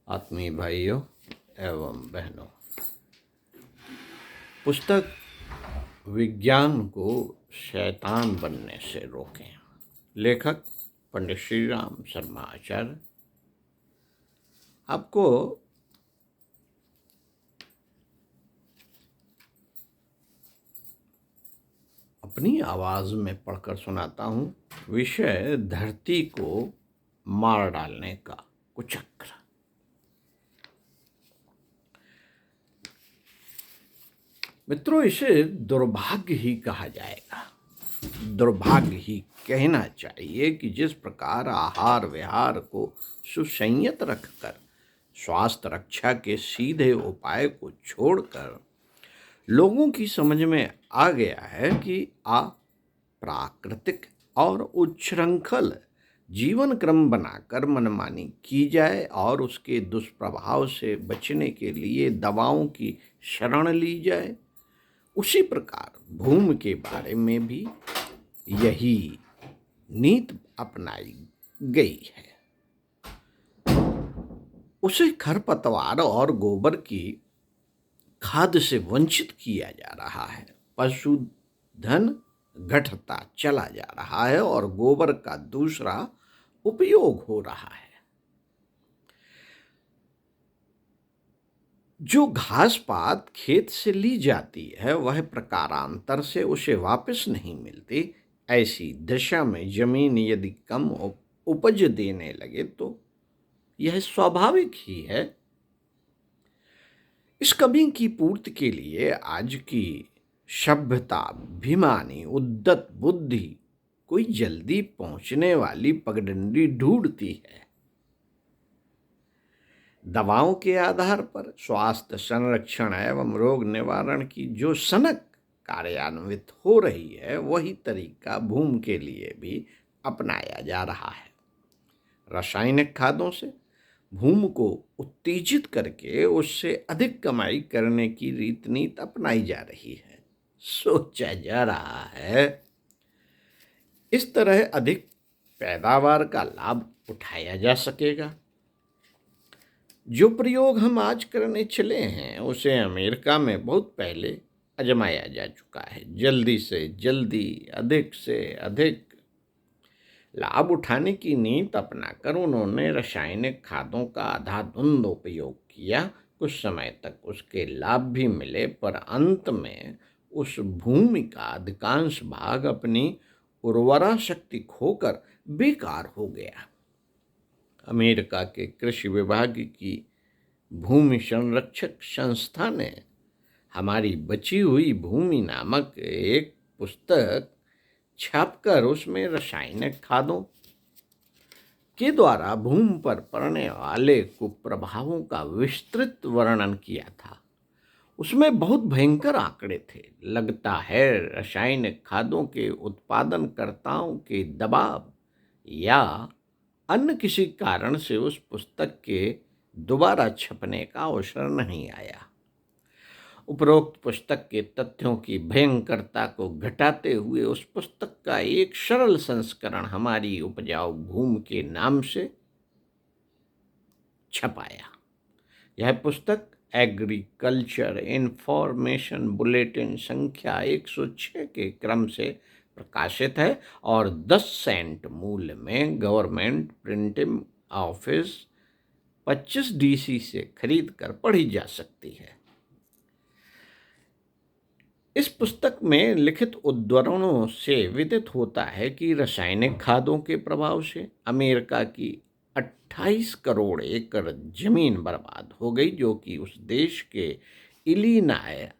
आत्मीय भाइयों एवं बहनों, पुस्तक विज्ञान को शैतान बनने से रोकें। लेखक पंडित श्री राम शर्मा आचार्य। आपको अपनी आवाज़ में पढ़कर सुनाता हूँ। विषय धरती को मार डालने का कुचक्र। मित्रों, इसे दुर्भाग्य ही कहा जाएगा। दुर्भाग्य ही कहना चाहिए कि जिस प्रकार आहार विहार को सुसंयत रखकर स्वास्थ्य रक्षा के सीधे उपाय को छोड़कर लोगों की समझ में आ गया है कि अप्राकृतिक और उच्छृंखल जीवन क्रम बनाकर मनमानी की जाए और उसके दुष्प्रभाव से बचने के लिए दवाओं की शरण ली जाए, उसी प्रकार भूमि के बारे में भी यही नीति अपनाई गई है। उसे खरपतवार और गोबर की खाद से वंचित किया जा रहा है। पशुधन घटता चला जा रहा है और गोबर का दूसरा उपयोग हो रहा है। जो घास पात खेत से ली जाती है वह प्रकारांतर से उसे वापस नहीं मिलती। ऐसी दशा में जमीन यदि कम उपज देने लगे तो यह स्वाभाविक ही है। इस कमी की पूर्ति के लिए आज की सभ्यताभिमानी उद्यत बुद्धि कोई जल्दी पहुंचने वाली पगडंडी ढूंढती है। दवाओं के आधार पर स्वास्थ्य संरक्षण एवं रोग निवारण की जो सनक कार्यान्वित हो रही है, वही तरीका भूमि के लिए भी अपनाया जा रहा है। रासायनिक खादों से भूमि को उत्तेजित करके उससे अधिक कमाई करने की रीत नीति अपनाई जा रही है। सोचा जा रहा है इस तरह अधिक पैदावार का लाभ उठाया जा सकेगा। जो प्रयोग हम आज करने चले हैं उसे अमेरिका में बहुत पहले आजमाया जा चुका है। जल्दी से जल्दी अधिक से अधिक लाभ उठाने की नीति अपनाकर उन्होंने रासायनिक खादों का अंधाधुंध उपयोग किया। कुछ समय तक उसके लाभ भी मिले, पर अंत में उस भूमि का अधिकांश भाग अपनी उर्वरा शक्ति खोकर बेकार हो गया। अमेरिका के कृषि विभाग की भूमि संरक्षक संस्था ने हमारी बची हुई भूमि नामक एक पुस्तक छापकर उसमें रासायनिक खादों के द्वारा भूमि पर पड़ने वाले कुप्रभावों का विस्तृत वर्णन किया था। उसमें बहुत भयंकर आंकड़े थे। लगता है रासायनिक खादों के उत्पादनकर्ताओं के दबाव या अन्य किसी कारण से उस पुस्तक के दोबारा छपने का अवसर नहीं आया। उपरोक्त पुस्तक के तथ्यों की भयंकरता को घटाते हुए उस पुस्तक का एक सरल संस्करण हमारी उपजाऊ भूमि के नाम से छपाया। यह पुस्तक एग्रीकल्चर इंफॉर्मेशन बुलेटिन संख्या 106 के क्रम से प्रकाशित है और 10 सेंट मूल्य में गवर्नमेंट प्रिंटिंग ऑफिस 25 DC से खरीद कर पढ़ी जा सकती है। इस पुस्तक में लिखित उद्धरणों से विदित होता है कि रासायनिक खादों के प्रभाव से अमेरिका की 28 करोड़ एकड़ जमीन बर्बाद हो गई, जो कि उस देश के Illinois,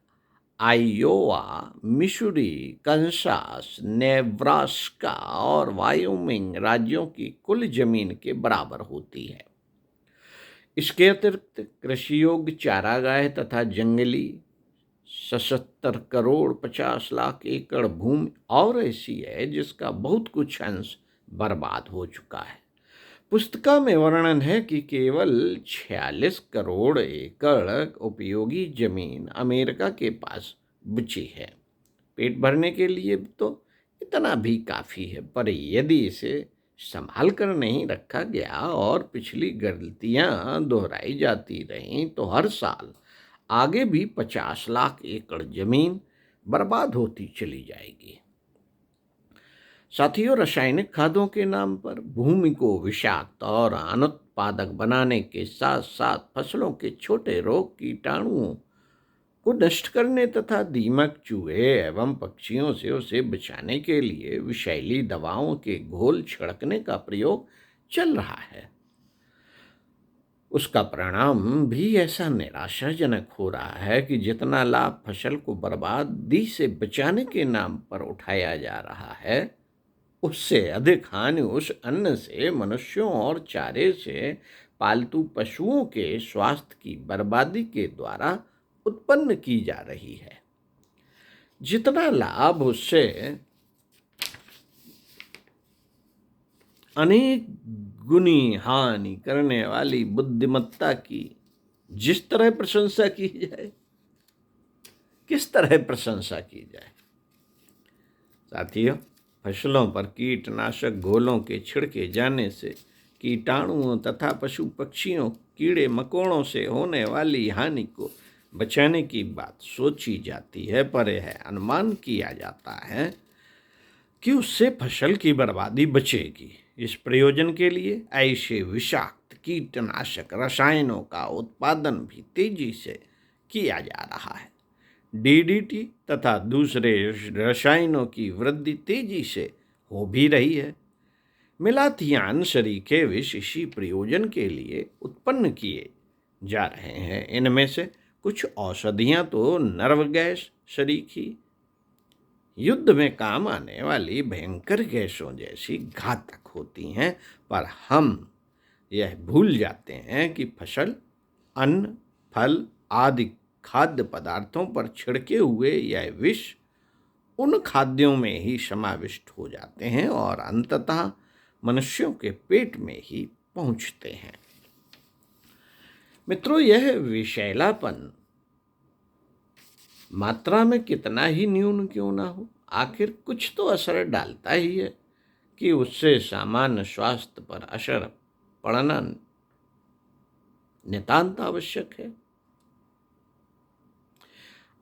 Iowa, Missouri, Kansas, Nebraska और वायोमिंग राज्यों की कुल जमीन के बराबर होती है। इसके अतिरिक्त कृषि योग्य चारागाह तथा जंगली 77 करोड़ 50 लाख एकड़ भूमि और ऐसी है जिसका बहुत कुछ अंश बर्बाद हो चुका है। पुस्तिका में वर्णन है कि केवल 46 करोड़ एकड़ उपयोगी जमीन अमेरिका के पास बची है। पेट भरने के लिए तो इतना भी काफ़ी है, पर यदि इसे संभाल कर नहीं रखा गया और पिछली गलतियां दोहराई जाती रहीं तो हर साल आगे भी 50 लाख एकड़ जमीन बर्बाद होती चली जाएगी। साथियों, रासायनिक खादों के नाम पर भूमि को विषाक्त और अनुत्पादक बनाने के साथ साथ फसलों के छोटे रोग कीटाणुओं को नष्ट करने तथा दीमक, चूहे एवं पक्षियों से उसे बचाने के लिए विषैली दवाओं के घोल छिड़कने का प्रयोग चल रहा है। उसका परिणाम भी ऐसा निराशाजनक हो रहा है कि जितना लाभ फसल को बर्बादी से बचाने के नाम पर उठाया जा रहा है, उससे अधिक हानि उस अन्न से, मनुष्यों और चारे से पालतू पशुओं के स्वास्थ्य की बर्बादी के द्वारा उत्पन्न की जा रही है। जितना लाभ उससे अनेक गुनी हानि करने वाली बुद्धिमत्ता की जिस तरह प्रशंसा की जाए, किस तरह प्रशंसा की जाए। साथियों, फसलों पर कीटनाशक घोलों के छिड़के जाने से कीटाणुओं तथा पशु पक्षियों, कीड़े मकोड़ों से होने वाली हानि को बचाने की बात सोची जाती है, पर यह अनुमान किया जाता है कि उससे फसल की बर्बादी बचेगी। इस प्रयोजन के लिए ऐसे विषाक्त कीटनाशक रसायनों का उत्पादन भी तेजी से किया जा रहा है। डीडीटी तथा दूसरे रसायनों की वृद्धि तेजी से हो भी रही है। मिलाथियान शरीके विष इसी प्रयोजन के लिए उत्पन्न किए जा रहे हैं। इनमें से कुछ औषधियां तो नर्व गैस शरीकी, युद्ध में काम आने वाली भयंकर गैसों जैसी घातक होती हैं, पर हम यह भूल जाते हैं कि फसल, अन्न, फल आदि खाद्य पदार्थों पर छिड़के हुए यह विष उन खाद्यों में ही समाविष्ट हो जाते हैं और अंततः मनुष्यों के पेट में ही पहुंचते हैं। मित्रों, यह विषैलापन मात्रा में कितना ही न्यून क्यों ना हो, आखिर कुछ तो असर डालता ही है कि उससे सामान्य स्वास्थ्य पर असर पड़ना नितांत आवश्यक है।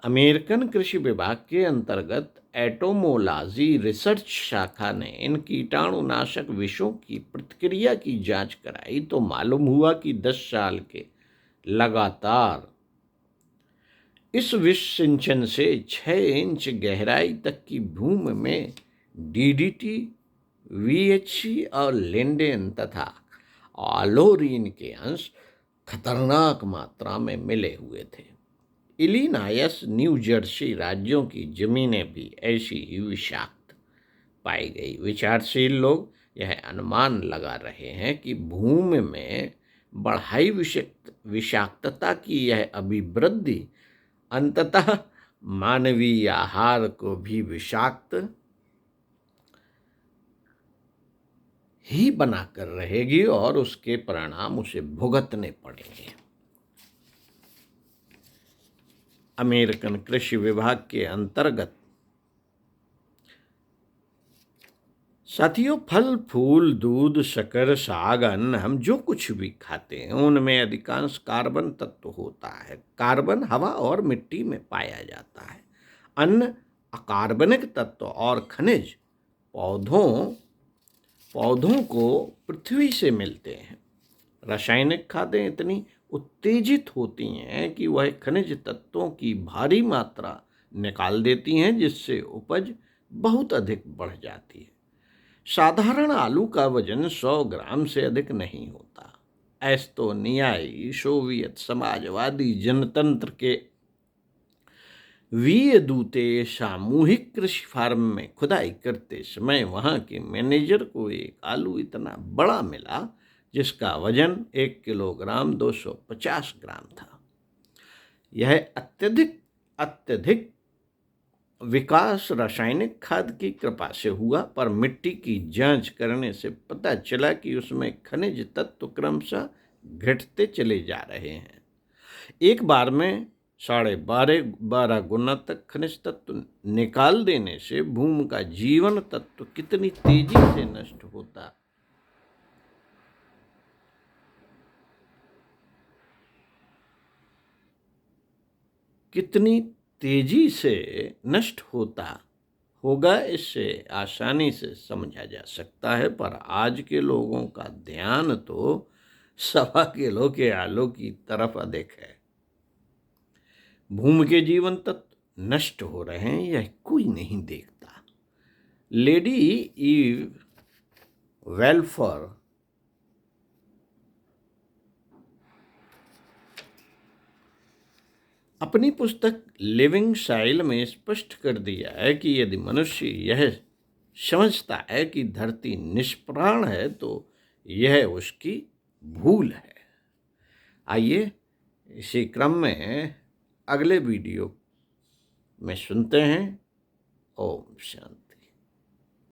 अमेरिकन कृषि विभाग के अंतर्गत एटोमोलॉजी रिसर्च शाखा ने इन कीटाणुनाशक विषों की प्रतिक्रिया की जांच कराई तो मालूम हुआ कि 10 साल के लगातार इस विष सिंचन से 6 इंच गहराई तक की भूमि में डीडीटी, वीएचसी और लिंडेन तथा ऑलोरीन के अंश खतरनाक मात्रा में मिले हुए थे। इलिनायस, न्यू जर्सी राज्यों की जमीनें भी ऐसी ही विषाक्त पाई गई। विचारशील लोग यह अनुमान लगा रहे हैं कि भूमि में बढ़ाई विषाक्तता की यह अभिवृद्धि अंततः मानवीय आहार को भी विषाक्त ही बनाकर रहेगी और उसके परिणाम उसे भुगतने पड़ेंगे। अमेरिकन कृषि विभाग के अंतर्गत साथियों, फल, फूल, दूध, शक्कर, साग, अन्न, हम जो कुछ भी खाते हैं उनमें अधिकांश कार्बन तत्व होता है। कार्बन हवा और मिट्टी में पाया जाता है। अन्न अकार्बनिक तत्व और खनिज पौधों को पृथ्वी से मिलते हैं। रासायनिक खादें इतनी उत्तेजित होती हैं कि वह खनिज तत्वों की भारी मात्रा निकाल देती हैं, जिससे उपज बहुत अधिक बढ़ जाती है। साधारण आलू का वजन 100 ग्राम से अधिक नहीं होता। एस्तोनियाई सोवियत समाजवादी जनतंत्र के वीय दूते सामूहिक कृषि फार्म में खुदाई करते समय वहां के मैनेजर को एक आलू इतना बड़ा मिला जिसका वजन 1 किलोग्राम 250 ग्राम था। यह अत्यधिक विकास रासायनिक खाद की कृपा से हुआ, पर मिट्टी की जांच करने से पता चला कि उसमें खनिज तत्व क्रमशः घटते चले जा रहे हैं। एक बार में 12.5 गुना तक खनिज तत्व निकाल देने से भूमि का जीवन तत्व कितनी तेजी से नष्ट होता कितनी तेजी से नष्ट होता होगा इससे आसानी से समझा जा सकता है, पर आज के लोगों का ध्यान तो 1.25 किलो के आलू की तरफ अधिक है। भूमि के जीवन तत्व नष्ट हो रहे हैं, यह कोई नहीं देखता। लेडी ईव वेल्फर अपनी पुस्तक लिविंग साइल में स्पष्ट कर दिया है कि यदि मनुष्य यह समझता है कि धरती निष्प्राण है तो यह उसकी भूल है। आइए इसी क्रम में अगले वीडियो में सुनते हैं। ओम शांति।